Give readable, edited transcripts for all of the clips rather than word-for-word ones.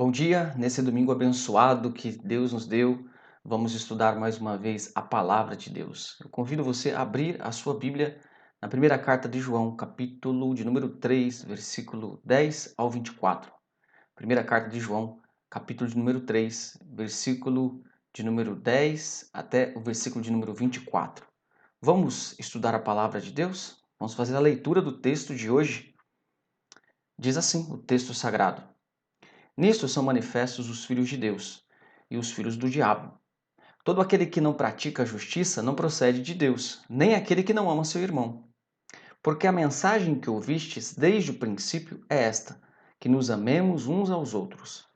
Bom dia, nesse domingo abençoado que Deus nos deu, vamos estudar mais uma vez a palavra de Deus. Eu convido você a abrir a sua Bíblia na primeira carta de João, capítulo de número 3, versículo 10 ao 24. Primeira carta de João, capítulo de número 3, versículo de número 10 até o versículo de número 24. Vamos estudar a palavra de Deus? Vamos fazer a leitura do texto de hoje. Diz assim o texto sagrado: Nisto são manifestos os filhos de Deus e os filhos do diabo. Todo aquele que não pratica a justiça não procede de Deus, nem aquele que não ama seu irmão. Porque a mensagem que ouvistes desde o princípio é esta, que nos amemos uns aos outros.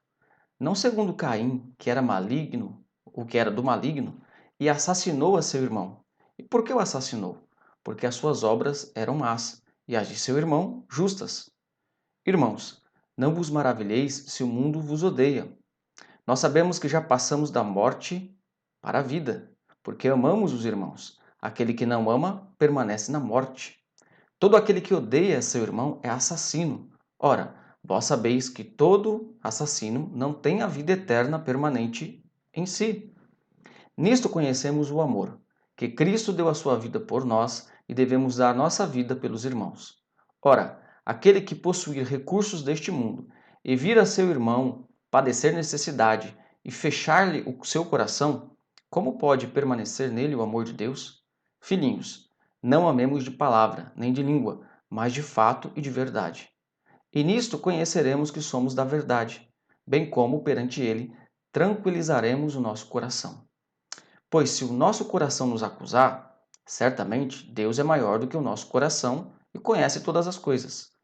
Não segundo Caim, que era maligno, o que era do maligno, e assassinou a seu irmão. E por que o assassinou? Porque as suas obras eram más, e as de seu irmão justas. Irmãos, não vos maravilheis se o mundo vos odeia. Nós sabemos que já passamos da morte para a vida, porque amamos os irmãos. Aquele que não ama permanece na morte. Todo aquele que odeia seu irmão é assassino. Ora, vós sabeis que todo assassino não tem a vida eterna permanente em si. Nisto conhecemos o amor, que Cristo deu a sua vida por nós e devemos dar nossa vida pelos irmãos. Ora, aquele que possuir recursos deste mundo e vir a seu irmão padecer necessidade e fechar-lhe o seu coração, como pode permanecer nele o amor de Deus? Filhinhos, não amemos de palavra, nem de língua, mas de fato e de verdade. E nisto conheceremos que somos da verdade, bem como perante ele tranquilizaremos o nosso coração. Pois se o nosso coração nos acusar, certamente Deus é maior do que o nosso coração e conhece todas as coisas.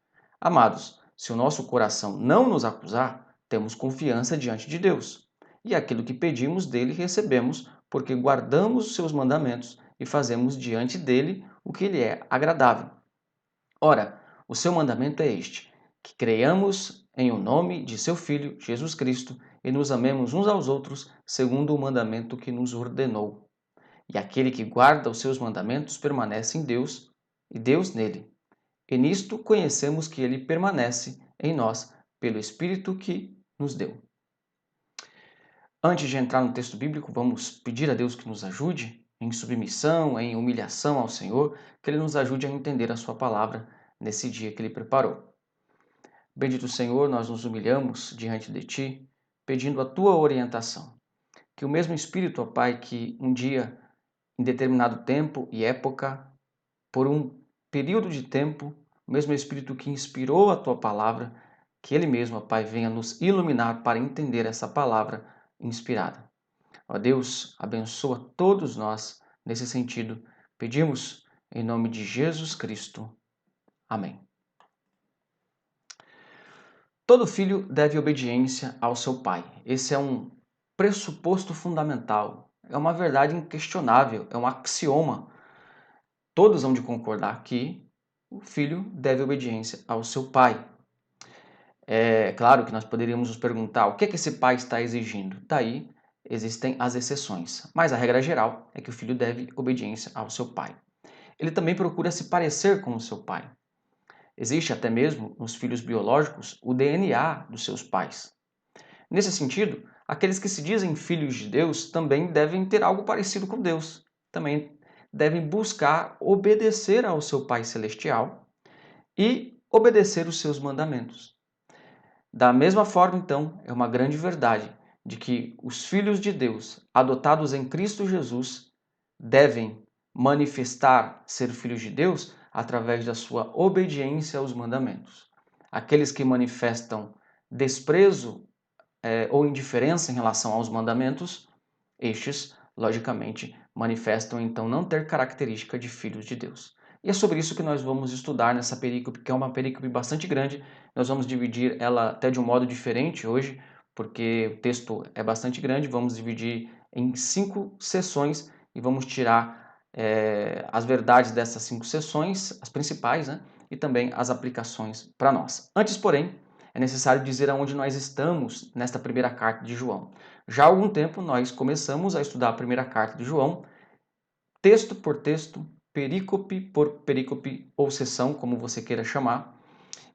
Amados, se o nosso coração não nos acusar, temos confiança diante de Deus. E aquilo que pedimos dele recebemos, porque guardamos os seus mandamentos e fazemos diante dele o que lhe é agradável. Ora, o seu mandamento é este: que creiamos em o nome de seu Filho, Jesus Cristo, e nos amemos uns aos outros, segundo o mandamento que nos ordenou. E aquele que guarda os seus mandamentos permanece em Deus, e Deus nele. E nisto conhecemos que ele permanece em nós, pelo Espírito que nos deu. Antes de entrar no texto bíblico, vamos pedir a Deus que nos ajude em submissão, em humilhação ao Senhor, que Ele nos ajude a entender a Sua palavra nesse dia que Ele preparou. Bendito Senhor, nós nos humilhamos diante de Ti, pedindo a Tua orientação. Que o mesmo Espírito, ó Pai, que um dia, em determinado tempo e época, por um período de tempo, o mesmo Espírito que inspirou a Tua palavra, que Ele mesmo, ó Pai, venha nos iluminar para entender essa palavra inspirada. Ó Deus, abençoa todos nós nesse sentido. Pedimos em nome de Jesus Cristo. Amém. Todo filho deve obediência ao seu pai. Esse é um pressuposto fundamental. É uma verdade inquestionável, é um axioma. Todos vão de concordar que o filho deve obediência ao seu pai. É claro que nós poderíamos nos perguntar o que é que esse pai está exigindo. Daí existem as exceções, mas a regra geral é que o filho deve obediência ao seu pai. Ele também procura se parecer com o seu pai. Existe até mesmo nos filhos biológicos o DNA dos seus pais. Nesse sentido, aqueles que se dizem filhos de Deus também devem ter algo parecido com Deus. Também devem buscar obedecer ao seu Pai Celestial e obedecer os seus mandamentos. Da mesma forma, então, é uma grande verdade de que os filhos de Deus, adotados em Cristo Jesus, devem manifestar ser filhos de Deus através da sua obediência aos mandamentos. Aqueles que manifestam desprezo ou indiferença em relação aos mandamentos, estes, logicamente, manifestam então não ter característica de filhos de Deus. E é sobre isso que nós vamos estudar nessa perícope, que é uma perícope bastante grande. Nós vamos dividir ela até de um modo diferente hoje, porque o texto é bastante grande. Vamos dividir em 5 sessões e vamos tirar as verdades dessas 5 sessões, as principais, né? E também as aplicações para nós. Antes, porém, é necessário dizer aonde nós estamos nesta primeira carta de João. Já há algum tempo nós começamos a estudar a primeira carta de João, texto por texto, perícope por perícope ou sessão, como você queira chamar.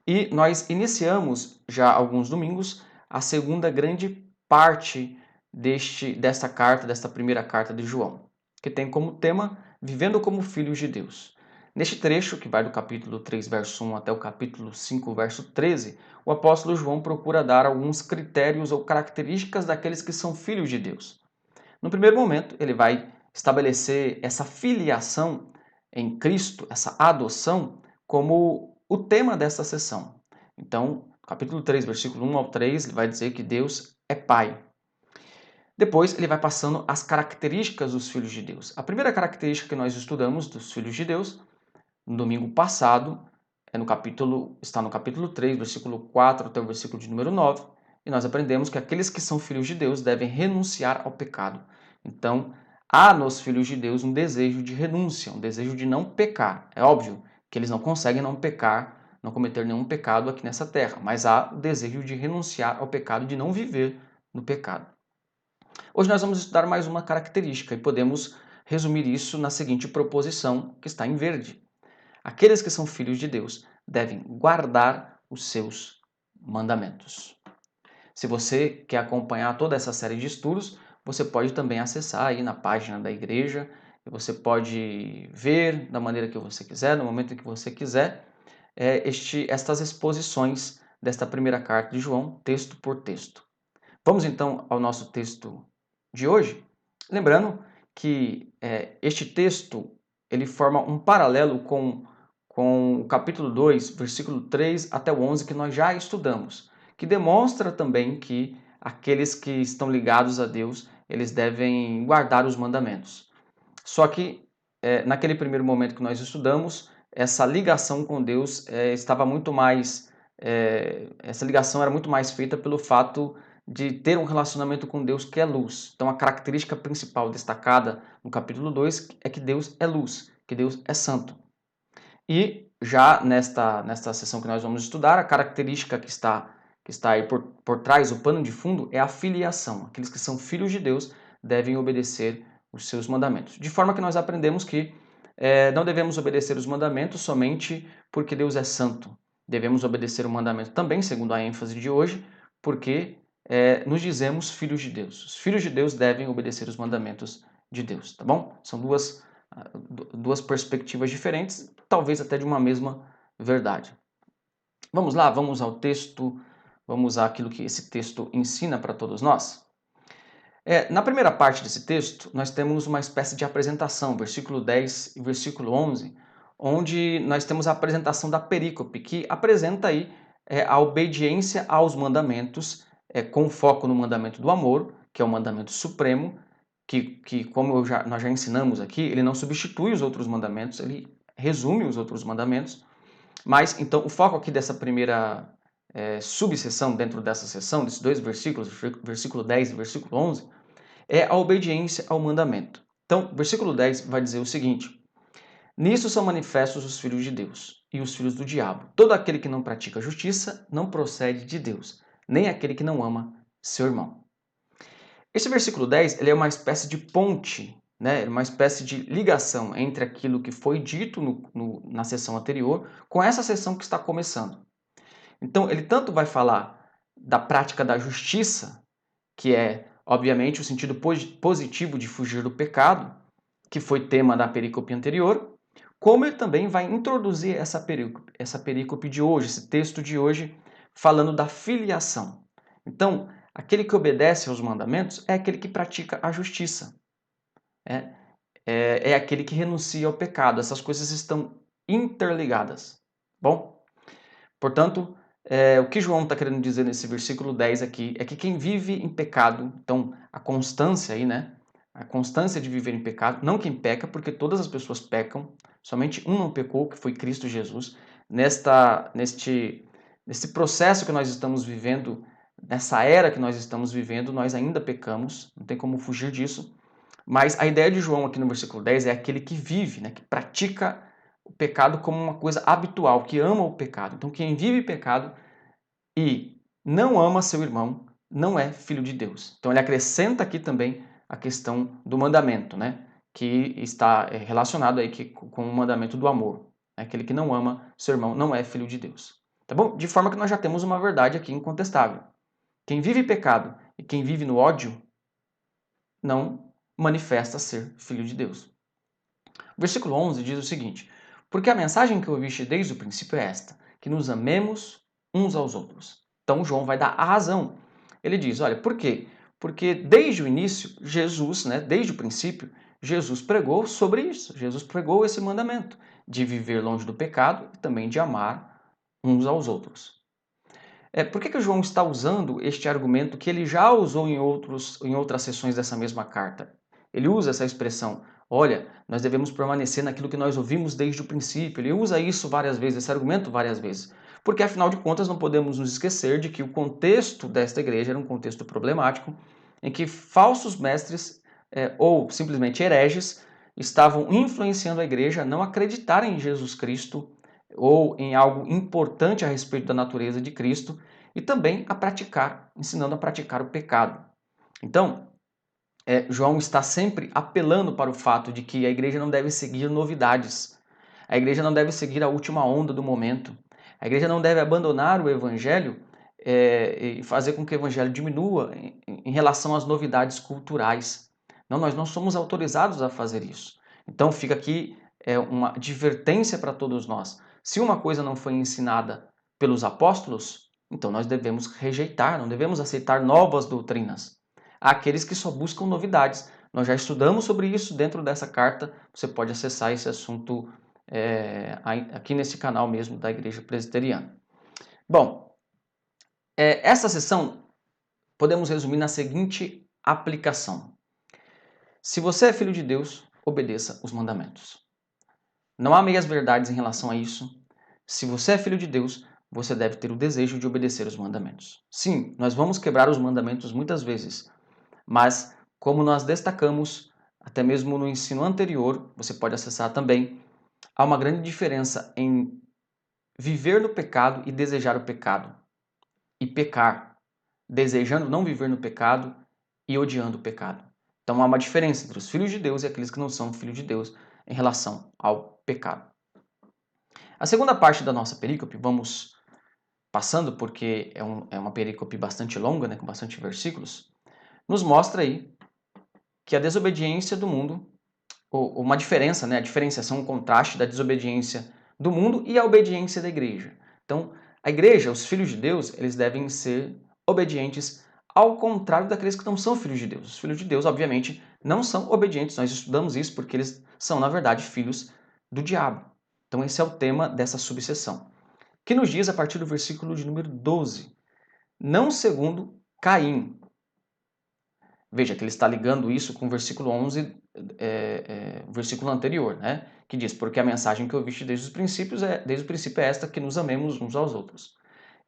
E nós iniciamos já há alguns domingos a segunda grande parte desta carta, desta primeira carta de João, que tem como tema Vivendo como Filhos de Deus. Neste trecho, que vai do capítulo 3, verso 1 até o capítulo 5, verso 13, o apóstolo João procura dar alguns critérios ou características daqueles que são filhos de Deus. No primeiro momento, ele vai estabelecer essa filiação em Cristo, essa adoção, como o tema dessa sessão. Então, capítulo 3, versículo 1 ao 3, ele vai dizer que Deus é Pai. Depois, ele vai passando as características dos filhos de Deus. A primeira característica que nós estudamos dos filhos de Deus, no domingo passado, está no capítulo 3, versículo 4 até o versículo de número 9, e nós aprendemos que aqueles que são filhos de Deus devem renunciar ao pecado. Então, há nos filhos de Deus um desejo de renúncia, um desejo de não pecar. É óbvio que eles não conseguem não pecar, não cometer nenhum pecado aqui nessa terra, mas há o desejo de renunciar ao pecado, de não viver no pecado. Hoje nós vamos estudar mais uma característica e podemos resumir isso na seguinte proposição que está em verde. Aqueles que são filhos de Deus devem guardar os seus mandamentos. Se você quer acompanhar toda essa série de estudos, você pode também acessar aí na página da igreja, e você pode ver da maneira que você quiser, no momento que você quiser, estas exposições desta primeira carta de João, texto por texto. Vamos então ao nosso texto de hoje, lembrando que este texto ele forma um paralelo com o capítulo 2, versículo 3 até o 11, que nós já estudamos, que demonstra também que aqueles que estão ligados a Deus, eles devem guardar os mandamentos. Só que, naquele primeiro momento que nós estudamos, essa ligação com Deus estava muito mais... essa ligação era muito mais feita pelo fato de ter um relacionamento com Deus que é luz. Então, a característica principal destacada no capítulo 2 é que Deus é luz, que Deus é santo. E já nesta sessão que nós vamos estudar, a característica que está aí por trás, o pano de fundo, é a filiação. Aqueles que são filhos de Deus devem obedecer os seus mandamentos. De forma que nós aprendemos que não devemos obedecer os mandamentos somente porque Deus é santo. Devemos obedecer o mandamento também, segundo a ênfase de hoje, porque nos dizemos filhos de Deus. Os filhos de Deus devem obedecer os mandamentos de Deus, tá bom? São duas perspectivas diferentes, talvez até de uma mesma verdade. Vamos lá, vamos ao texto, vamos àquilo que esse texto ensina para todos nós. Na primeira parte desse texto, nós temos uma espécie de apresentação, versículo 10 e versículo 11, onde nós temos a apresentação da perícope, que apresenta aí a obediência aos mandamentos, com foco no mandamento do amor, que é o mandamento supremo, que como nós já ensinamos aqui, ele não substitui os outros mandamentos, ele resume os outros mandamentos. Mas, então, o foco aqui dessa primeira subseção, dentro dessa seção, desses dois versículos, versículo 10 e versículo 11, é a obediência ao mandamento. Então, versículo 10 vai dizer o seguinte: Nisso são manifestos os filhos de Deus e os filhos do diabo. Todo aquele que não pratica justiça não procede de Deus, nem aquele que não ama seu irmão. Esse versículo 10 ele é uma espécie de ponte, né? Uma espécie de ligação entre aquilo que foi dito na sessão anterior com essa sessão que está começando. Então, ele tanto vai falar da prática da justiça, que é, obviamente, o sentido positivo de fugir do pecado, que foi tema da perícope anterior, como ele também vai introduzir essa perícope de hoje, esse texto de hoje, falando da filiação. Então, aquele que obedece aos mandamentos é aquele que pratica a justiça. É aquele que renuncia ao pecado. Essas coisas estão interligadas. Bom, portanto, o que João está querendo dizer nesse versículo 10 aqui é que quem vive em pecado, então a constância aí, né? A constância de viver em pecado, não quem peca, porque todas as pessoas pecam, somente um não pecou, que foi Cristo Jesus. Nesse processo que nós estamos vivendo, nessa era que nós estamos vivendo, nós ainda pecamos, não tem como fugir disso. Mas a ideia de João aqui no versículo 10 é aquele que vive, né, que pratica o pecado como uma coisa habitual, que ama o pecado. Então, quem vive pecado e não ama seu irmão não é filho de Deus. Então, ele acrescenta aqui também a questão do mandamento, né, que está relacionado aí com o mandamento do amor. Aquele que não ama seu irmão não é filho de Deus. Tá bom? De forma que nós já temos uma verdade aqui incontestável. Quem vive pecado e quem vive no ódio não manifesta ser filho de Deus. O versículo 11 diz o seguinte: porque a mensagem que ouviste desde o princípio é esta, que nos amemos uns aos outros. Então João vai dar a razão. Ele diz, olha, por quê? Porque desde o início, Jesus, desde o princípio, Jesus pregou sobre isso. Jesus pregou esse mandamento de viver longe do pecado e também de amar uns aos outros. Por que o João está usando este argumento que ele já usou em outras sessões dessa mesma carta? Ele usa essa expressão, olha, nós devemos permanecer naquilo que nós ouvimos desde o princípio. Ele usa isso várias vezes, esse argumento várias vezes. Porque, afinal de contas, não podemos nos esquecer de que o contexto desta igreja era um contexto problemático, em que falsos mestres ou simplesmente hereges estavam influenciando a igreja a não acreditar em Jesus Cristo ou em algo importante a respeito da natureza de Cristo e também ensinando a praticar o pecado. Então, João está sempre apelando para o fato de que a igreja não deve seguir novidades. A igreja não deve seguir a última onda do momento. A igreja não deve abandonar o evangelho e fazer com que o evangelho diminua em relação às novidades culturais. Não, nós não somos autorizados a fazer isso. Então fica aqui uma advertência para todos nós. Se uma coisa não foi ensinada pelos apóstolos, então nós devemos rejeitar, não devemos aceitar novas doutrinas. Há aqueles que só buscam novidades. Nós já estudamos sobre isso dentro dessa carta. Você pode acessar esse assunto aqui nesse canal mesmo da Igreja Presbiteriana. Bom, essa sessão podemos resumir na seguinte aplicação. Se você é filho de Deus, obedeça os mandamentos. Não há meias verdades em relação a isso. Se você é filho de Deus, você deve ter o desejo de obedecer os mandamentos. Sim, nós vamos quebrar os mandamentos muitas vezes, mas como nós destacamos, até mesmo no ensino anterior, você pode acessar também, há uma grande diferença em viver no pecado e desejar o pecado. E pecar, desejando não viver no pecado e odiando o pecado. Então há uma diferença entre os filhos de Deus e aqueles que não são filhos de Deus em relação ao pecado. A segunda parte da nossa perícope, vamos passando porque é uma perícope bastante longa, com bastante versículos, nos mostra aí que a desobediência do mundo, ou uma diferença, a diferenciação, um contraste da desobediência do mundo e a obediência da igreja. Então, a igreja, os filhos de Deus, eles devem ser obedientes ao contrário daqueles que não são filhos de Deus. Os filhos de Deus, obviamente, não são obedientes. Nós estudamos isso porque eles são, na verdade, filhos do diabo. Então, esse é o tema dessa subseção, que nos diz a partir do versículo de número 12, não segundo Caim. Veja que ele está ligando isso com o versículo 11, o versículo anterior, que diz, porque a mensagem que eu ouviste desde o princípio é esta, que nos amemos uns aos outros.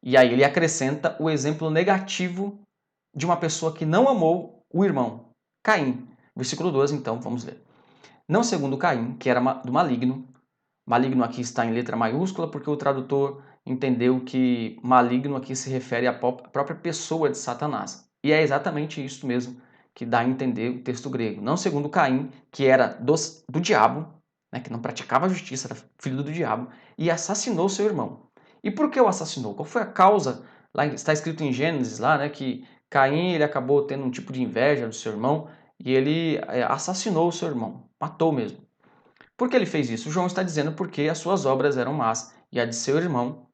E aí ele acrescenta o exemplo negativo de uma pessoa que não amou o irmão, Caim. Versículo 12, então, vamos ler. Não segundo Caim, que era do maligno. Maligno aqui está em letra maiúscula porque o tradutor entendeu que maligno aqui se refere à própria pessoa de Satanás. E é exatamente isso mesmo que dá a entender o texto grego. Não segundo Caim, que era do diabo, que não praticava a justiça, era filho do diabo, e assassinou seu irmão. E por que o assassinou? Qual foi a causa? Lá está escrito em Gênesis lá, que Caim ele acabou tendo um tipo de inveja do seu irmão e ele assassinou o seu irmão, matou mesmo. Por que ele fez isso? João está dizendo porque as suas obras eram más e a de seu irmão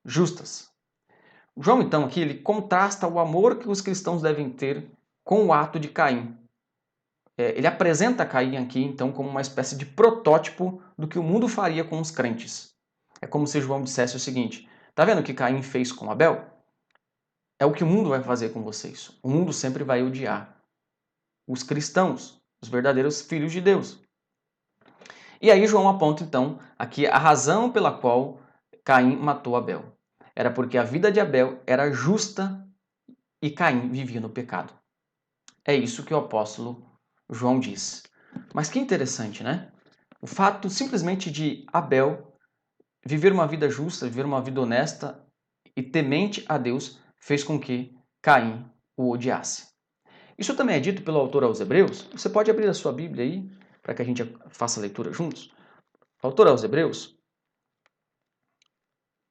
justas. João, então, aqui ele contrasta o amor que os cristãos devem ter com o ato de Caim. Ele apresenta Caim aqui, então, como uma espécie de protótipo do que o mundo faria com os crentes. É como se João dissesse o seguinte: tá vendo o que Caim fez com Abel? É o que o mundo vai fazer com vocês. O mundo sempre vai odiar os cristãos, os verdadeiros filhos de Deus. E aí João aponta, então, aqui a razão pela qual Caim matou Abel. Era porque a vida de Abel era justa e Caim vivia no pecado. É isso que o apóstolo João diz. Mas que interessante, né? O fato simplesmente de Abel viver uma vida justa, viver uma vida honesta e temente a Deus fez com que Caim o odiasse. Isso também é dito pelo autor aos Hebreus. Você pode abrir a sua Bíblia aí, para que a gente faça a leitura juntos. O autor aos Hebreus,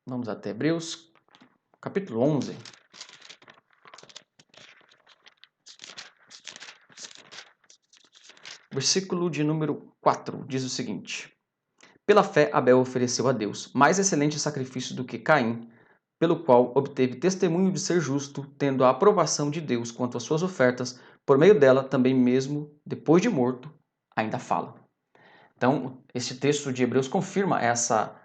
vamos até Hebreus, capítulo 11. Versículo de número 4 diz o seguinte: Pela fé, Abel ofereceu a Deus mais excelente sacrifício do que Caim, pelo qual obteve testemunho de ser justo, tendo a aprovação de Deus quanto às suas ofertas, por meio dela também mesmo, depois de morto, ainda fala. Então, esse texto de Hebreus confirma essa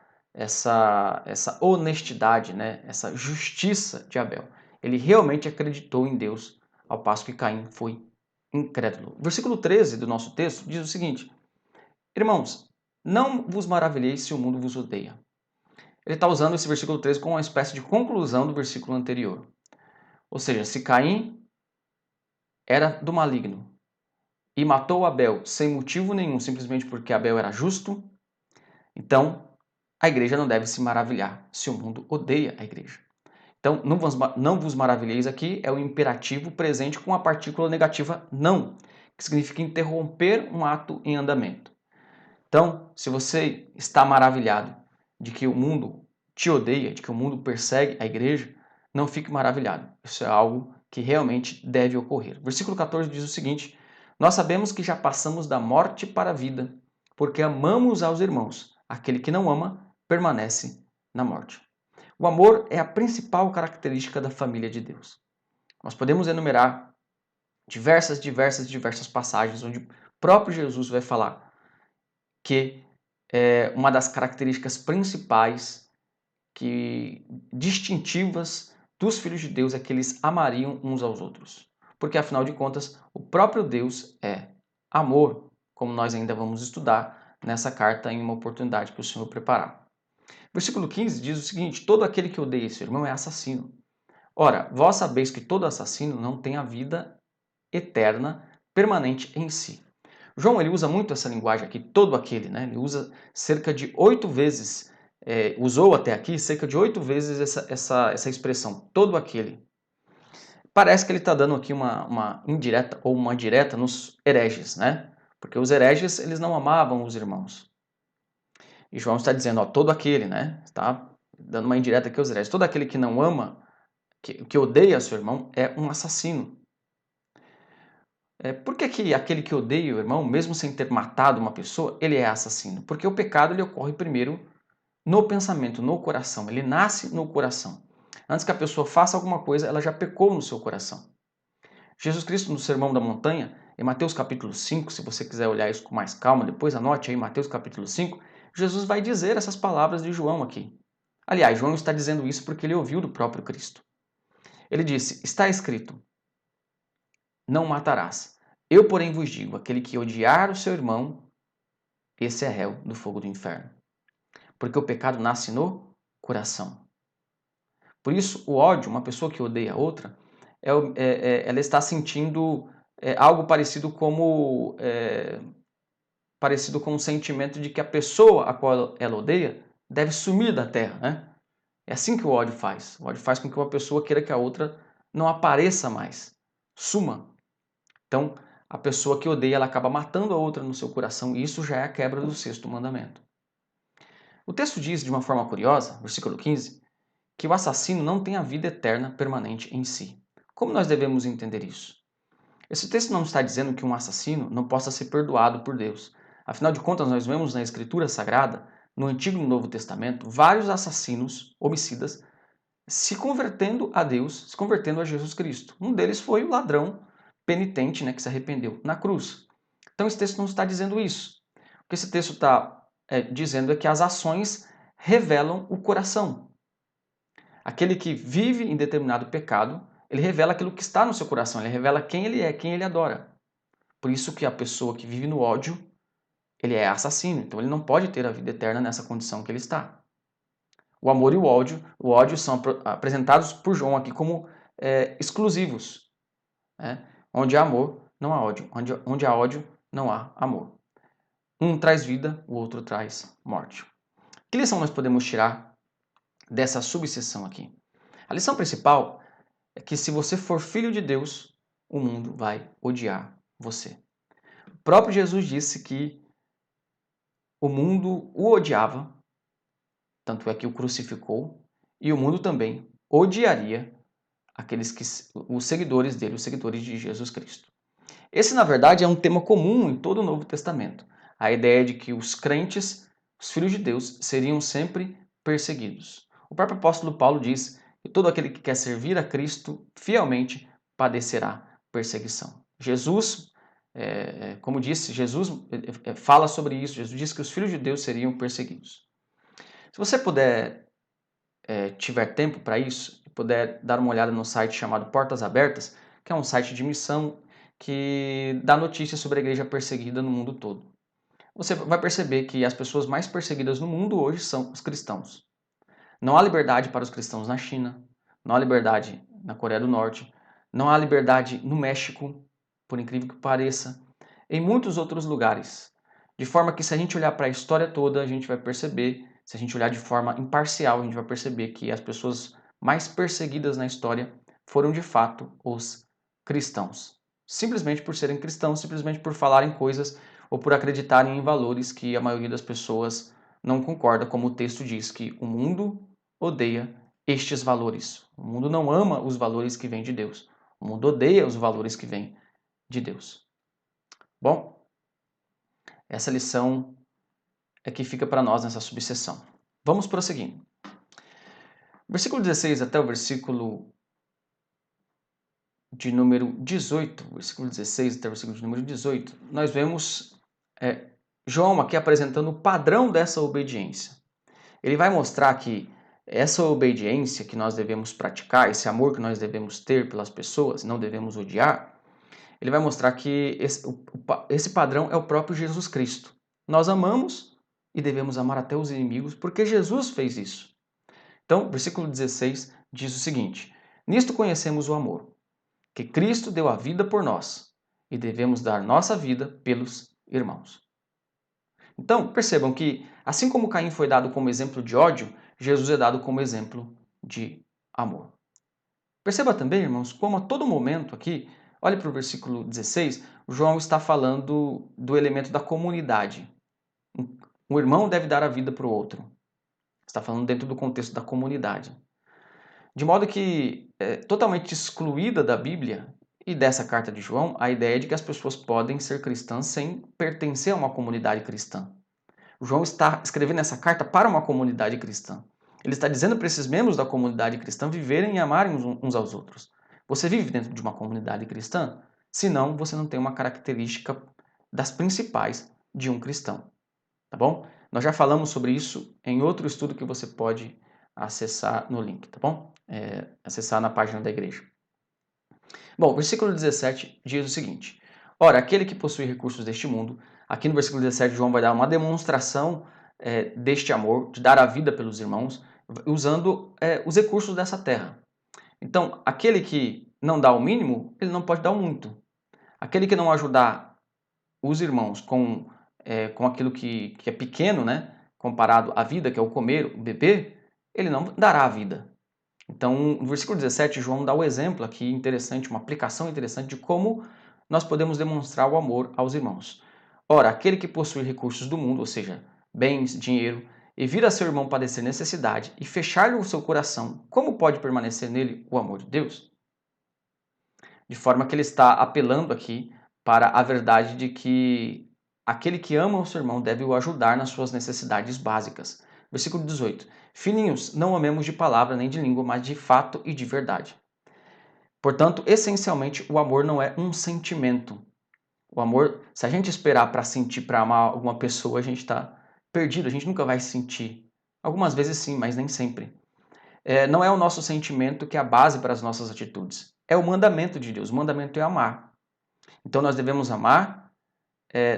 honestidade, né? Essa justiça de Abel. Ele realmente acreditou em Deus, ao passo que Caim foi incrédulo. O versículo 13 do nosso texto diz o seguinte: Irmãos, não vos maravilheis se o mundo vos odeia. Ele está usando esse versículo 13 como uma espécie de conclusão do versículo anterior. Ou seja, se Caim era do maligno e matou Abel sem motivo nenhum, simplesmente porque Abel era justo, então a igreja não deve se maravilhar se o mundo odeia a igreja. Então, não vos maravilheis aqui é o imperativo presente com a partícula negativa não, que significa interromper um ato em andamento. Então, se você está maravilhado de que o mundo te odeia, de que o mundo persegue a igreja, não fique maravilhado. Isso é algo que realmente deve ocorrer. Versículo 14 diz o seguinte: Nós sabemos que já passamos da morte para a vida, porque amamos aos irmãos. Aquele que não ama permanece na morte. O amor é a principal característica da família de Deus. Nós podemos enumerar diversas passagens onde o próprio Jesus vai falar que uma das características principais distintivas dos filhos de Deus é que eles amariam uns aos outros. Porque, afinal de contas, o próprio Deus é amor, como nós ainda vamos estudar nessa carta em uma oportunidade que o Senhor preparar. Versículo 15 diz o seguinte: Todo aquele que odeia seu irmão é assassino. Ora, vós sabeis que todo assassino não tem a vida eterna permanente em si. João ele usa muito essa linguagem aqui, todo aquele, né? Ele usa cerca de 8 vezes, usou até aqui cerca de 8 vezes essa expressão, todo aquele. Parece que ele está dando aqui uma indireta ou uma direta nos hereges, né? Porque os hereges eles não amavam os irmãos. E João está dizendo, ó, todo aquele, né? Está dando uma indireta aqui aos hereges. Todo aquele que não ama, que odeia seu irmão, é um assassino. Por que aquele que odeia o irmão, mesmo sem ter matado uma pessoa, ele é assassino? Porque o pecado ele ocorre primeiro no pensamento, no coração. Ele nasce no coração. Antes que a pessoa faça alguma coisa, ela já pecou no seu coração. Jesus Cristo, no Sermão da Montanha, em Mateus capítulo 5, se você quiser olhar isso com mais calma, depois anote aí Mateus capítulo 5, Jesus vai dizer essas palavras de João aqui. Aliás, João está dizendo isso porque ele ouviu do próprio Cristo. Ele disse, está escrito, não matarás. Eu, porém, vos digo, aquele que odiar o seu irmão, esse é réu do fogo do inferno. Porque o pecado nasce no coração. Por isso, o ódio, uma pessoa que odeia a outra, ela está sentindo algo parecido com o sentimento de que a pessoa a qual ela odeia deve sumir da terra, né? É assim que o ódio faz. O ódio faz com que uma pessoa queira que a outra não apareça mais, suma. Então, a pessoa que odeia, ela acaba matando a outra no seu coração, e isso já é a quebra do sexto mandamento. O texto diz, de uma forma curiosa, versículo 15, que o assassino não tem a vida eterna permanente em si. Como nós devemos entender isso? Esse texto não está dizendo que um assassino não possa ser perdoado por Deus. Afinal de contas, nós vemos na Escritura Sagrada, no Antigo e no Novo Testamento, vários assassinos, homicidas, se convertendo a Deus, se convertendo a Jesus Cristo. Um deles foi o ladrão penitente, né, que se arrependeu na cruz. Então esse texto não está dizendo isso. O que esse texto está dizendo é que as ações revelam o coração. Aquele que vive em determinado pecado, ele revela aquilo que está no seu coração, ele revela quem ele é, quem ele adora. Por isso que a pessoa que vive no ódio, ele é assassino, então ele não pode ter a vida eterna nessa condição que ele está. O amor e o ódio são apresentados por João aqui como exclusivos. Né? Onde há amor, não há ódio. Onde há ódio, não há amor. Um traz vida, o outro traz morte. Que lição nós podemos tirar dessa subseção aqui? A lição principal é que se você for filho de Deus, o mundo vai odiar você. O próprio Jesus disse que o mundo o odiava, tanto é que o crucificou, e o mundo também odiaria os seguidores dele, os seguidores de Jesus Cristo. Esse, na verdade, é um tema comum em todo o Novo Testamento. A ideia de que os crentes, os filhos de Deus, seriam sempre perseguidos. O próprio apóstolo Paulo diz que todo aquele que quer servir a Cristo fielmente padecerá perseguição. Jesus, como disse, Jesus fala sobre isso. Jesus disse que os filhos de Deus seriam perseguidos. Se você puder, tiver tempo para isso, puder dar uma olhada no site chamado Portas Abertas, que é um site de missão que dá notícias sobre a igreja perseguida no mundo todo. Você vai perceber que as pessoas mais perseguidas no mundo hoje são os cristãos. Não há liberdade para os cristãos na China, não há liberdade na Coreia do Norte, não há liberdade no México, por incrível que pareça, em muitos outros lugares. De forma que, se a gente olhar para a história toda, a gente vai perceber, se a gente olhar de forma imparcial, a gente vai perceber que as pessoas mais perseguidas na história foram de fato os cristãos. Simplesmente por serem cristãos, simplesmente por falarem coisas ou por acreditarem em valores que a maioria das pessoas não concorda, como o texto diz que o mundo odeia estes valores. O mundo não ama os valores que vêm de Deus. O mundo odeia os valores que vêm de Deus. Bom, essa lição é que fica para nós nessa subseção. Vamos prosseguindo. Versículo 16 até o versículo de número 18, versículo 16 até o versículo de número 18, nós vemos João aqui apresentando o padrão dessa obediência. Ele vai mostrar que essa obediência que nós devemos praticar, esse amor que nós devemos ter pelas pessoas, não devemos odiar, ele vai mostrar que esse padrão é o próprio Jesus Cristo. Nós amamos e devemos amar até os inimigos, porque Jesus fez isso. Então, versículo 16 diz o seguinte: Nisto conhecemos o amor, que Cristo deu a vida por nós, e devemos dar nossa vida pelos irmãos. Então, percebam que, assim como Caim foi dado como exemplo de ódio, Jesus é dado como exemplo de amor. Perceba também, irmãos, como a todo momento aqui, olhe para o versículo 16, João está falando do elemento da comunidade. Um irmão deve dar a vida para o outro. Está falando dentro do contexto da comunidade. De modo que é totalmente excluída da Bíblia e dessa carta de João a ideia de que as pessoas podem ser cristãs sem pertencer a uma comunidade cristã. João está escrevendo essa carta para uma comunidade cristã. Ele está dizendo para esses membros da comunidade cristã viverem e amarem uns aos outros. Você vive dentro de uma comunidade cristã? Se não, você não tem uma característica das principais de um cristão. Tá bom? Nós já falamos sobre isso em outro estudo que você pode acessar no link, tá bom? Acessar na página da igreja. Bom, o versículo 17 diz o seguinte: Ora, aquele que possui recursos deste mundo, aqui no versículo 17, João vai dar uma demonstração deste amor, de dar a vida pelos irmãos, usando os recursos dessa terra. Então, aquele que não dá o mínimo, ele não pode dar o muito. Aquele que não ajudar os irmãos com aquilo que é pequeno, né, comparado à vida, que é o comer, o beber, ele não dará a vida. Então, no versículo 17, João dá o exemplo aqui interessante, uma aplicação interessante de como nós podemos demonstrar o amor aos irmãos. Ora, aquele que possui recursos do mundo, ou seja, bens, dinheiro, e vir a seu irmão padecer necessidade e fechar-lhe o seu coração, como pode permanecer nele o amor de Deus? De forma que ele está apelando aqui para a verdade de que aquele que ama o seu irmão deve o ajudar nas suas necessidades básicas. Versículo 18. Filhinhos, não amemos de palavra nem de língua, mas de fato e de verdade. Portanto, essencialmente, o amor não é um sentimento. O amor, se a gente esperar para sentir, para amar alguma pessoa, a gente está perdido, a gente nunca vai sentir. Algumas vezes sim, mas nem sempre. Não é o nosso sentimento que é a base para as nossas atitudes. É o mandamento de Deus. O mandamento é amar. Então nós devemos amar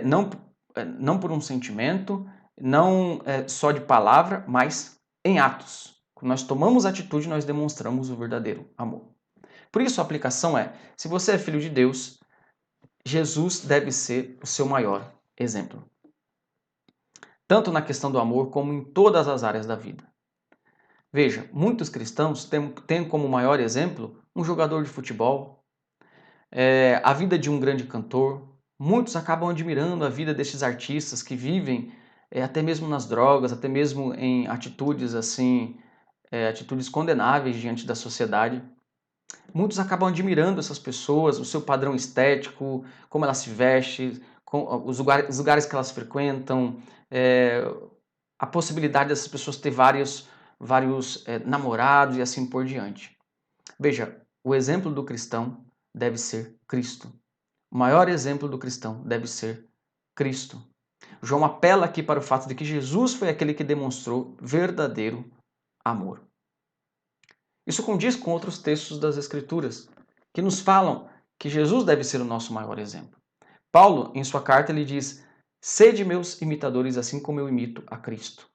não por um sentimento, não só de palavra, mas em atos. Quando nós tomamos atitude, nós demonstramos o verdadeiro amor. Por isso a aplicação é, se você é filho de Deus, Jesus deve ser o seu maior exemplo. Tanto na questão do amor, como em todas as áreas da vida. Veja, muitos cristãos têm como maior exemplo um jogador de futebol, a vida de um grande cantor. Muitos acabam admirando a vida destes artistas que vivem até mesmo nas drogas, até mesmo em atitudes assim, atitudes condenáveis diante da sociedade. Muitos acabam admirando essas pessoas, o seu padrão estético, como elas se vestem, os lugares que elas frequentam, é, a possibilidade dessas pessoas ter vários namorados e assim por diante. Veja, o exemplo do cristão deve ser Cristo. O maior exemplo do cristão deve ser Cristo. João apela aqui para o fato de que Jesus foi aquele que demonstrou verdadeiro amor. Isso condiz com outros textos das Escrituras, que nos falam que Jesus deve ser o nosso maior exemplo. Paulo, em sua carta, ele diz: Sede meus imitadores, assim como eu imito a Cristo.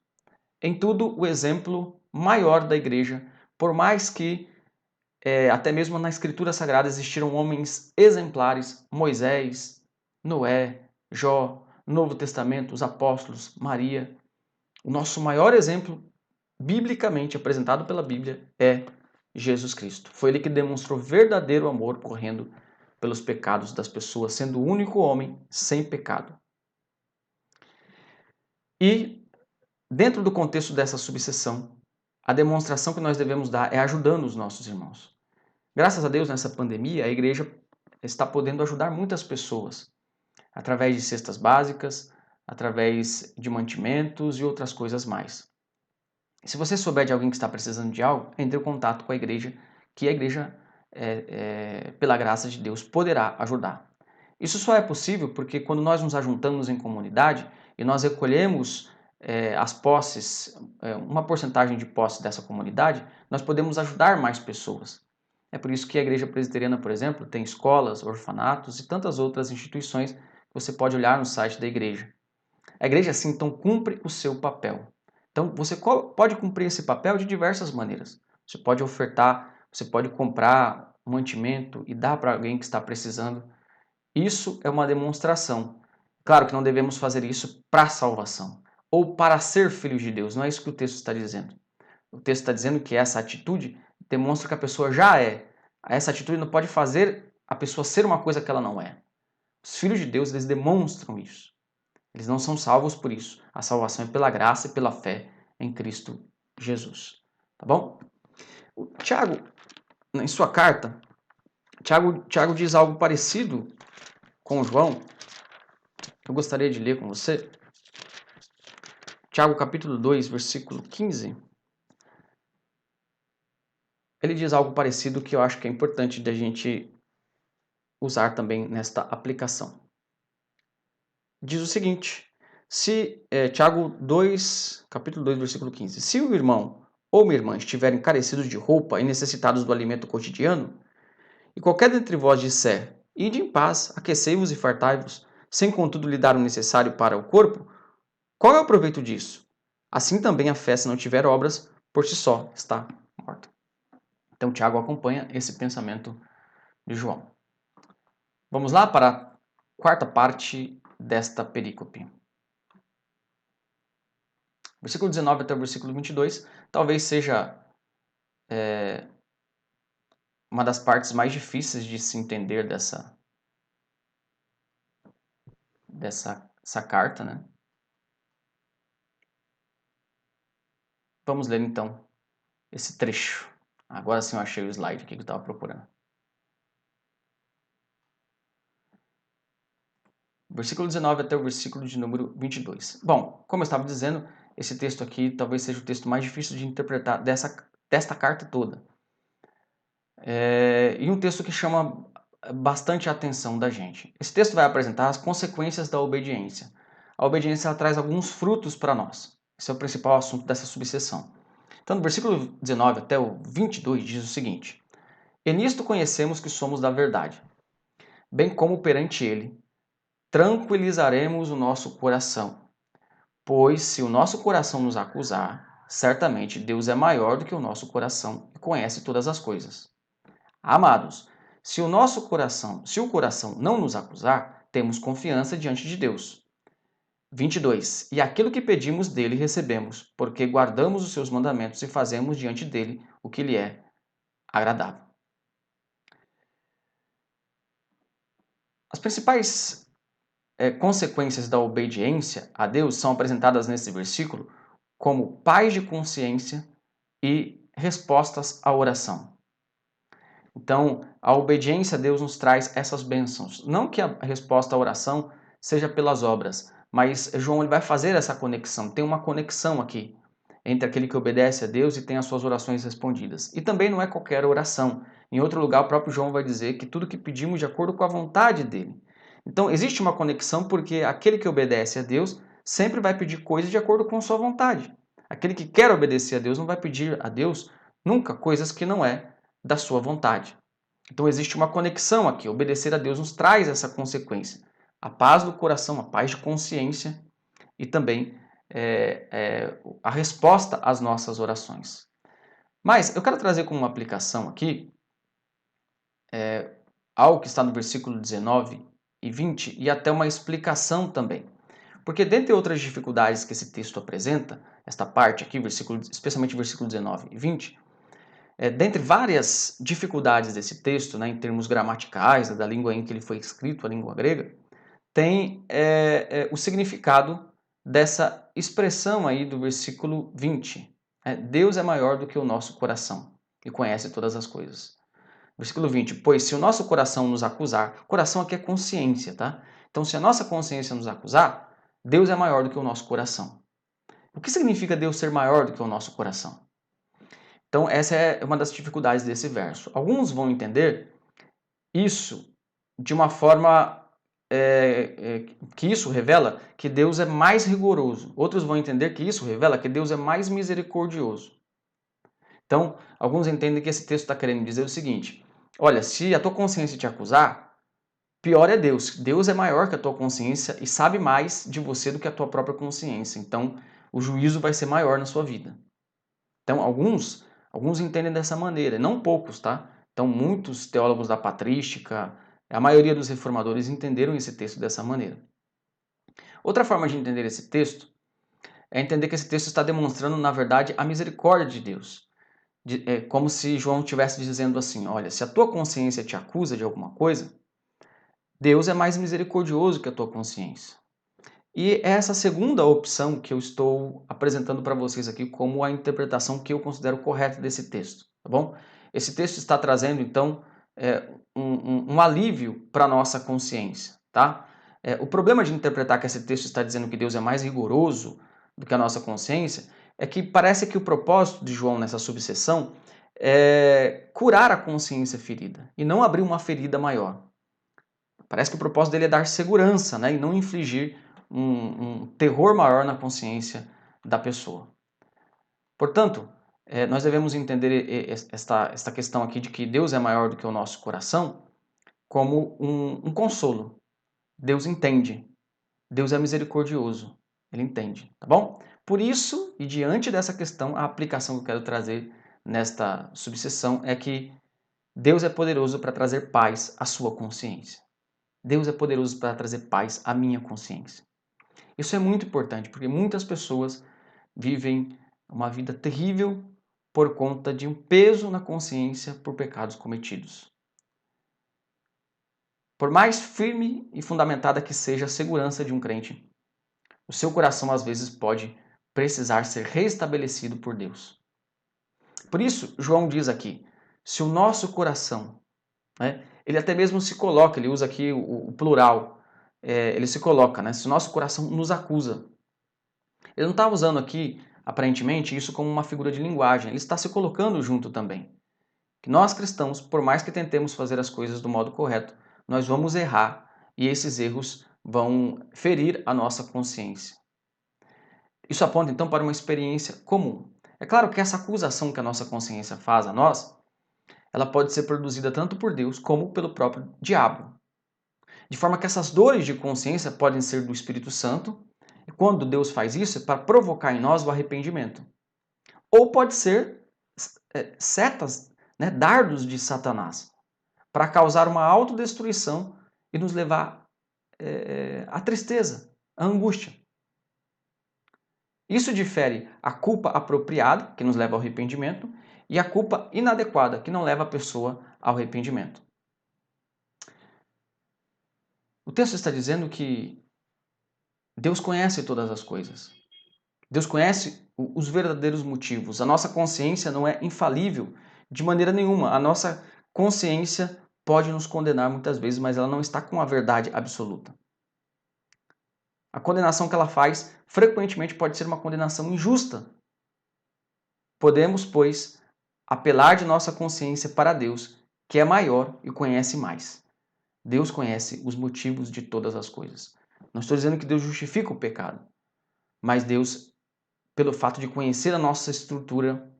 Em tudo, o exemplo maior da igreja, por mais que até mesmo na Escritura Sagrada existiram homens exemplares, Moisés, Noé, Jó, Novo Testamento, os apóstolos, Maria. O nosso maior exemplo, biblicamente apresentado pela Bíblia, é Jesus Cristo. Foi ele que demonstrou verdadeiro amor correndo pelos pecados das pessoas, sendo o único homem sem pecado. E, dentro do contexto dessa subseção, a demonstração que nós devemos dar é ajudando os nossos irmãos. Graças a Deus, nessa pandemia, a igreja está podendo ajudar muitas pessoas, através de cestas básicas, através de mantimentos e outras coisas mais. Se você souber de alguém que está precisando de algo, entre em contato com a igreja, que a igreja, pela graça de Deus, poderá ajudar. Isso só é possível porque quando nós nos ajuntamos em comunidade e nós recolhemos as posses, uma porcentagem de posse dessa comunidade, nós podemos ajudar mais pessoas. É por isso que a Igreja Presbiteriana, por exemplo, tem escolas, orfanatos e tantas outras instituições que você pode olhar no site da igreja. A igreja, assim, então, cumpre o seu papel. Então, você pode cumprir esse papel de diversas maneiras. Você pode ofertar, você pode comprar um mantimento e dar para alguém que está precisando. Isso é uma demonstração. Claro que não devemos fazer isso para salvação ou para ser filhos de Deus. Não é isso que o texto está dizendo. O texto está dizendo que essa atitude demonstra que a pessoa já é. Essa atitude não pode fazer a pessoa ser uma coisa que ela não é. Os filhos de Deus, eles demonstram isso. Eles não são salvos por isso. A salvação é pela graça e pela fé em Cristo Jesus. Tá bom? O Tiago, em sua carta, Tiago diz algo parecido com João, que eu gostaria de ler com você. Tiago capítulo 2, versículo 15. Ele diz algo parecido que eu acho que é importante da gente usar também nesta aplicação. Diz o seguinte, Tiago 2, capítulo 2, versículo 15. Se o irmão ou uma irmã estiverem carecidos de roupa e necessitados do alimento cotidiano, e qualquer dentre vós disser, ide em paz, aquecei-vos e fartai-vos, sem contudo lhe dar o necessário para o corpo, qual é o proveito disso? Assim também a fé, se não tiver obras, por si só está morta. Então Tiago acompanha esse pensamento de João. Vamos lá para a quarta parte desta perícope. Versículo 19 até o versículo 22, talvez seja uma das partes mais difíceis de se entender dessa carta, né? Vamos ler então esse trecho. Agora sim eu achei o slide aqui que eu estava procurando. Versículo 19 até o versículo de número 22. Bom, como eu estava dizendo, esse texto aqui talvez seja o texto mais difícil de interpretar desta carta toda. E um texto que chama bastante a atenção da gente. Esse texto vai apresentar as consequências da obediência. A obediência ela traz alguns frutos para nós. Esse é o principal assunto dessa subseção. Então, no versículo 19 até o 22 diz o seguinte: E nisto conhecemos que somos da verdade, bem como perante ele tranquilizaremos o nosso coração. Pois se o nosso coração nos acusar, certamente Deus é maior do que o nosso coração e conhece todas as coisas. Amados, se o coração não nos acusar, temos confiança diante de Deus. 22. E aquilo que pedimos dele recebemos, porque guardamos os seus mandamentos e fazemos diante dele o que lhe é agradável. As principais consequências da obediência a Deus são apresentadas nesse versículo como paz de consciência e respostas à oração. Então, a obediência a Deus nos traz essas bênçãos. Não que a resposta à oração seja pelas obras, mas João ele vai fazer essa conexão. Tem uma conexão aqui entre aquele que obedece a Deus e tem as suas orações respondidas. E também não é qualquer oração. Em outro lugar, o próprio João vai dizer que tudo que pedimos de acordo com a vontade dele. Então, existe uma conexão porque aquele que obedece a Deus sempre vai pedir coisas de acordo com sua vontade. Aquele que quer obedecer a Deus não vai pedir a Deus nunca coisas que não é da sua vontade. Então existe uma conexão aqui. Obedecer a Deus nos traz essa consequência. A paz do coração, a paz de consciência e também a resposta às nossas orações. Mas eu quero trazer como uma aplicação aqui algo que está no versículo 19 e 20 e até uma explicação também. Porque dentre outras dificuldades que esse texto apresenta, esta parte aqui, especialmente versículo 19 e 20, dentre várias dificuldades desse texto, né, em termos gramaticais, da língua em que ele foi escrito, a língua grega, tem o significado dessa expressão aí do versículo 20. Deus é maior do que o nosso coração e conhece todas as coisas. Versículo 20, pois se o nosso coração nos acusar, coração aqui é consciência, tá? Então se a nossa consciência nos acusar, Deus é maior do que o nosso coração. O que significa Deus ser maior do que o nosso coração? Então essa é uma das dificuldades desse verso. Alguns vão entender isso de uma forma que isso revela que Deus é mais rigoroso. Outros vão entender que isso revela que Deus é mais misericordioso. Então, alguns entendem que esse texto está querendo dizer o seguinte: olha, se a tua consciência te acusar, pior é Deus. Deus é maior que a tua consciência e sabe mais de você do que a tua própria consciência. Então, o juízo vai ser maior na sua vida. Então, alguns entendem dessa maneira, não poucos, tá? Então, muitos teólogos da patrística, a maioria dos reformadores entenderam esse texto dessa maneira. Outra forma de entender esse texto é entender que esse texto está demonstrando, na verdade, a misericórdia de Deus. Como se João estivesse dizendo assim: olha, se a tua consciência te acusa de alguma coisa, Deus é mais misericordioso que a tua consciência. E é essa segunda opção que eu estou apresentando para vocês aqui como a interpretação que eu considero correta desse texto, tá bom? Esse texto está trazendo, então, um alívio para a nossa consciência, tá? O problema de interpretar que esse texto está dizendo que Deus é mais rigoroso do que a nossa consciência é que parece que o propósito de João nessa subseção é curar a consciência ferida e não abrir uma ferida maior. Parece que o propósito dele é dar segurança, né, e não infligir um terror maior na consciência da pessoa. Portanto, nós devemos entender esta questão aqui de que Deus é maior do que o nosso coração como um consolo. Deus entende. Deus é misericordioso. Ele entende, tá bom? Por isso, e diante dessa questão, a aplicação que eu quero trazer nesta subseção é que Deus é poderoso para trazer paz à sua consciência. Deus é poderoso para trazer paz à minha consciência. Isso é muito importante, porque muitas pessoas vivem uma vida terrível por conta de um peso na consciência por pecados cometidos. Por mais firme e fundamentada que seja a segurança de um crente, o seu coração às vezes pode precisar ser restabelecido por Deus. Por isso, João diz aqui, se o nosso coração, ele até mesmo se coloca, ele usa aqui o plural, ele se coloca, se o nosso coração nos acusa. Ele não está usando aqui, aparentemente, isso como uma figura de linguagem, ele está se colocando junto também. Que nós cristãos, por mais que tentemos fazer as coisas do modo correto, nós vamos errar e esses erros vão ferir a nossa consciência. Isso aponta então para uma experiência comum. É claro que essa acusação que a nossa consciência faz a nós, ela pode ser produzida tanto por Deus como pelo próprio diabo. De forma que essas dores de consciência podem ser do Espírito Santo, e quando Deus faz isso é para provocar em nós o arrependimento. Ou pode ser setas, dardos de Satanás, para causar uma autodestruição e nos levar à tristeza, à angústia. Isso difere a culpa apropriada, que nos leva ao arrependimento, e a culpa inadequada, que não leva a pessoa ao arrependimento. O texto está dizendo que Deus conhece todas as coisas. Deus conhece os verdadeiros motivos. A nossa consciência não é infalível de maneira nenhuma. A nossa consciência pode nos condenar muitas vezes, mas ela não está com a verdade absoluta. A condenação que ela faz, frequentemente, pode ser uma condenação injusta. Podemos, pois, apelar de nossa consciência para Deus, que é maior e conhece mais. Deus conhece os motivos de todas as coisas. Não estou dizendo que Deus justifica o pecado, mas Deus, pelo fato de conhecer a nossa estrutura,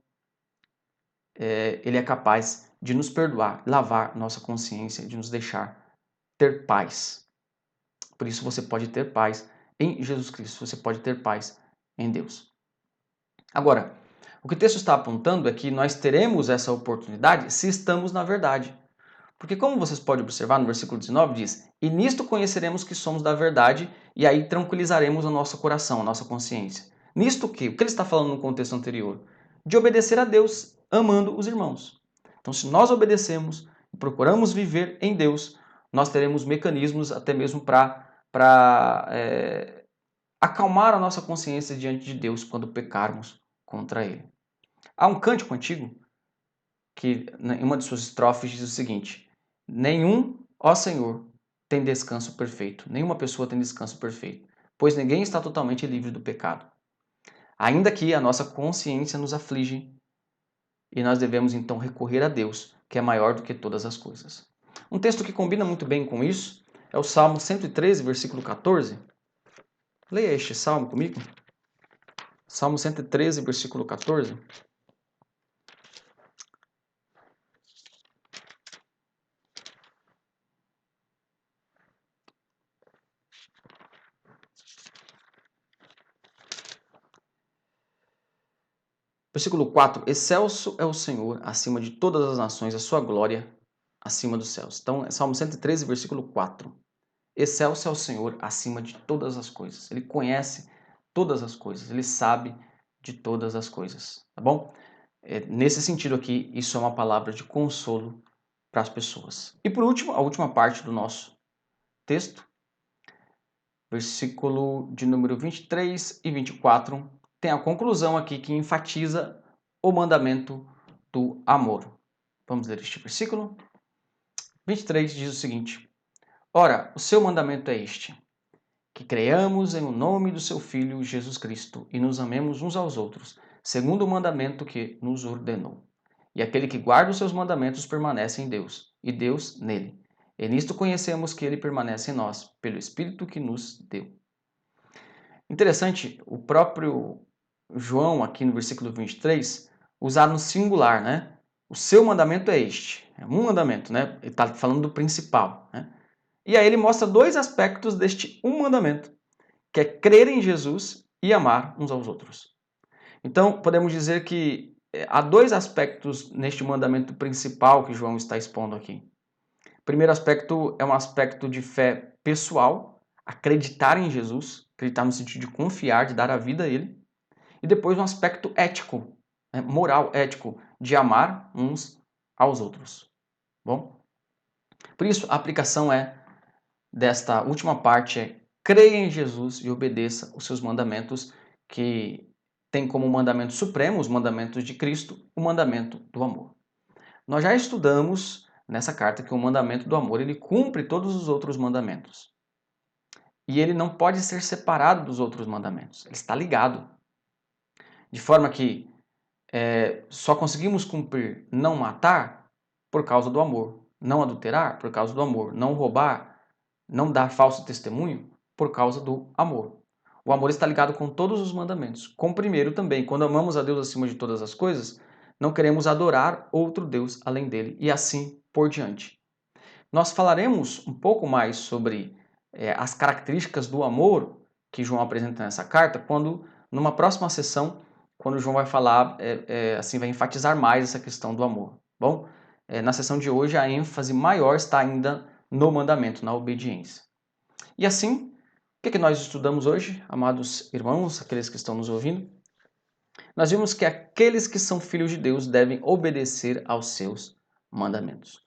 Ele é capaz de nos perdoar, lavar nossa consciência, de nos deixar ter paz. Por isso você pode ter paz em Jesus Cristo, você pode ter paz em Deus. Agora, o que o texto está apontando é que nós teremos essa oportunidade se estamos na verdade. Porque como vocês podem observar no versículo 19 diz: "E nisto conheceremos que somos da verdade, e aí tranquilizaremos o nosso coração, a nossa consciência." Nisto o que? O que ele está falando no contexto anterior? De obedecer a Deus, amando os irmãos. Então, se nós obedecemos e procuramos viver em Deus, nós teremos mecanismos até mesmo para acalmar a nossa consciência diante de Deus quando pecarmos contra Ele. Há um cântico antigo que, em uma de suas estrofes, diz o seguinte: "Nenhum, ó Senhor, tem descanso perfeito. Nenhuma pessoa tem descanso perfeito, pois ninguém está totalmente livre do pecado. Ainda que a nossa consciência nos aflige, e nós devemos então recorrer a Deus, que é maior do que todas as coisas." Um texto que combina muito bem com isso é o Salmo 113, versículo 14. Leia este salmo comigo. Salmo 113, versículo 14. Versículo 4: "Excelso é o Senhor acima de todas as nações, a sua glória acima dos céus." Então, Salmo 113, versículo 4. Excelso é o Senhor acima de todas as coisas. Ele conhece todas as coisas, ele sabe de todas as coisas, tá bom? Nesse sentido aqui, isso é uma palavra de consolo para as pessoas. E por último, a última parte do nosso texto, versículo de número 23 e 24, tem a conclusão aqui que enfatiza o mandamento do amor. Vamos ler este versículo. 23 diz o seguinte: "Ora, o seu mandamento é este: que creiamos em o nome do seu Filho Jesus Cristo e nos amemos uns aos outros, segundo o mandamento que nos ordenou. E aquele que guarda os seus mandamentos permanece em Deus, e Deus nele. E nisto conhecemos que ele permanece em nós, pelo Espírito que nos deu." Interessante, o próprio João, aqui no versículo 23, usar no singular, né? O seu mandamento é este. É um mandamento, né? Ele está falando do principal, né? E aí ele mostra dois aspectos deste um mandamento, que é crer em Jesus e amar uns aos outros. Então, podemos dizer que há dois aspectos neste mandamento principal que João está expondo aqui. O primeiro aspecto é um aspecto de fé pessoal, acreditar em Jesus, acreditar no sentido de confiar, de dar a vida a Ele. E depois um aspecto ético, moral, ético, de amar uns aos outros. Bom? Por isso, a aplicação desta última parte é: creia em Jesus e obedeça os seus mandamentos, que tem como mandamento supremo, os mandamentos de Cristo, o mandamento do amor. Nós já estudamos nessa carta que o mandamento do amor, ele cumpre todos os outros mandamentos. E ele não pode ser separado dos outros mandamentos, ele está ligado. De forma que só conseguimos cumprir não matar por causa do amor, não adulterar por causa do amor, não roubar, não dar falso testemunho por causa do amor. O amor está ligado com todos os mandamentos. Com o primeiro também, quando amamos a Deus acima de todas as coisas, não queremos adorar outro Deus além dele, e assim por diante. Nós falaremos um pouco mais sobre as características do amor que João apresenta nessa carta, quando numa próxima sessão, quando João vai falar, assim, vai enfatizar mais essa questão do amor. Bom, na sessão de hoje a ênfase maior está ainda no mandamento, na obediência. E assim, o que nós estudamos hoje, amados irmãos, aqueles que estão nos ouvindo? Nós vimos que aqueles que são filhos de Deus devem obedecer aos seus mandamentos.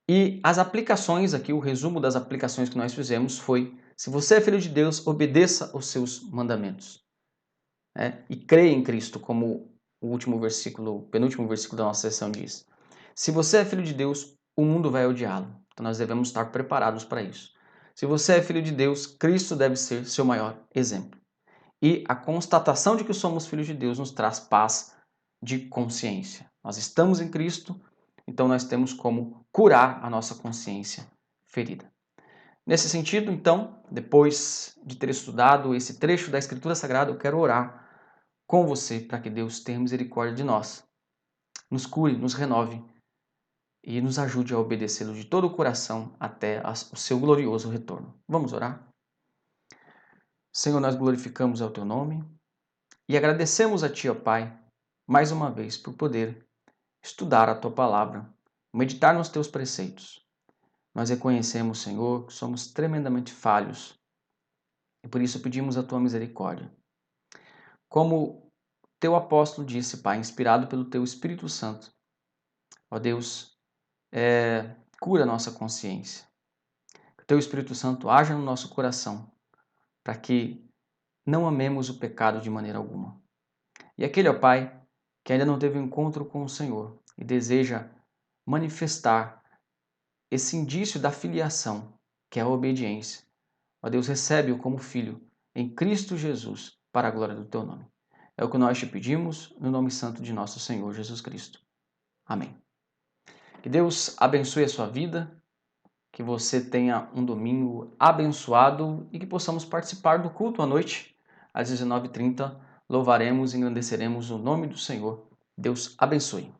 E as aplicações aqui, o resumo das aplicações que nós fizemos foi: se você é filho de Deus, obedeça os seus mandamentos. E creia em Cristo, como o último versículo, penúltimo versículo da nossa sessão diz. Se você é filho de Deus, o mundo vai odiá-lo. Então nós devemos estar preparados para isso. Se você é filho de Deus, Cristo deve ser seu maior exemplo. E a constatação de que somos filhos de Deus nos traz paz de consciência. Nós estamos em Cristo, então nós temos como curar a nossa consciência ferida. Nesse sentido, então, depois de ter estudado esse trecho da Escritura Sagrada, eu quero orar com você para que Deus tenha misericórdia de nós, nos cure, nos renove e nos ajude a obedecê-lo de todo o coração até o seu glorioso retorno. Vamos orar? Senhor, nós glorificamos ao teu nome e agradecemos a ti, ó Pai, mais uma vez por poder estudar a tua palavra, meditar nos teus preceitos. Nós reconhecemos, Senhor, que somos tremendamente falhos e por isso pedimos a tua misericórdia. Como teu apóstolo disse, Pai, inspirado pelo teu Espírito Santo, ó Deus, cura a nossa consciência. Que o teu Espírito Santo haja no nosso coração para que não amemos o pecado de maneira alguma. E aquele, ó Pai, que ainda não teve um encontro com o Senhor e deseja manifestar esse indício da filiação, que é a obediência, ó Deus, recebe-o como filho em Cristo Jesus para a glória do teu nome. É o que nós te pedimos no nome santo de nosso Senhor Jesus Cristo. Amém. Que Deus abençoe a sua vida, que você tenha um domingo abençoado e que possamos participar do culto à noite, às 19h30. Louvaremos e engrandeceremos o nome do Senhor. Deus abençoe.